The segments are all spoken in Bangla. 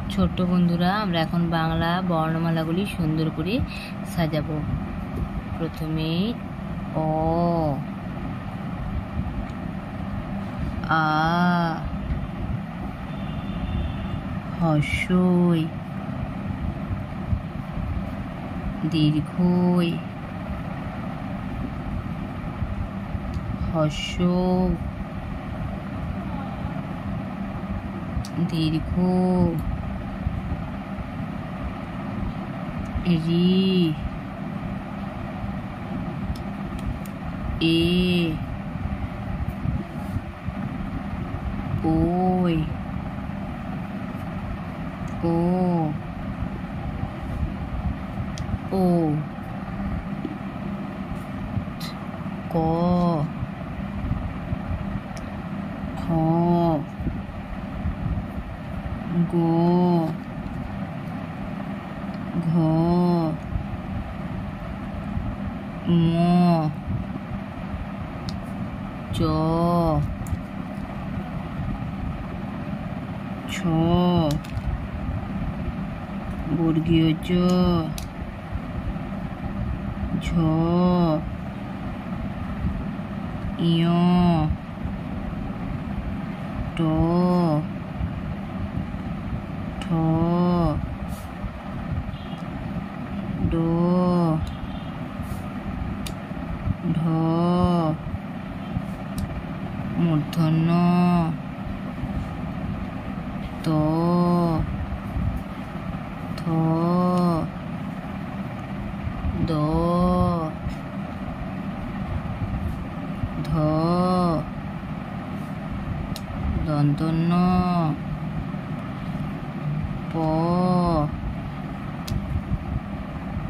ছোট্ট বন্ধুরা, আমরা এখন বাংলা বর্ণমালাগুলি সুন্দর করে সাজাবো। প্রথমে অ, আ, হর্ষই, দীর্ঘই, হর্ষ, দীর্ঘ, রি, এ, ওই, ও, ও, ক, খ, গ, ঘ, ম, চ, ছ, বর্গীয় জ, ঝ, ইয়, ট, ঠ, ড, ঢ, মূর্ধন্য, ত, থ, দ, ধ, দন্তন্য, প,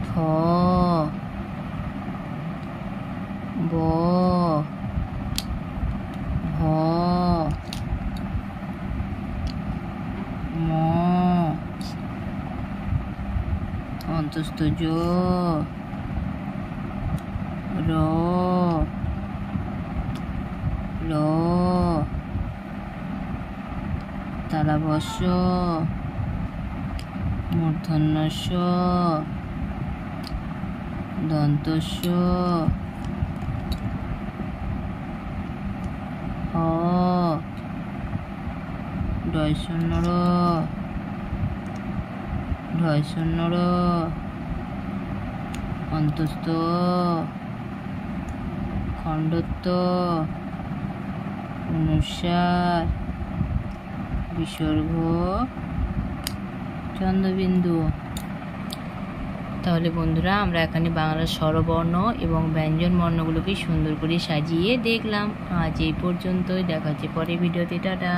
ফ, ব, ভ, ম, অন্তস্থ জ, র, ল, তালবস্য, মূর্ধন্যস্য, দন্তস্য, হ, ঢয়শূন্য র, ঢয়শূন্য র, অন্তস্থ, খণ্ডত্ব, অনুস্বার, বিসর্গ, চন্দ্রবিন্দু। তাহলে বন্ধুরা, আমরা এখানে বাংলার স্বরবর্ণ এবং ব্যঞ্জন বর্ণগুলোকে সুন্দর করে সাজিয়ে দেখলাম। আজ এই পর্যন্তই, দেখা হচ্ছে পরের ভিডিওতে। টাটা।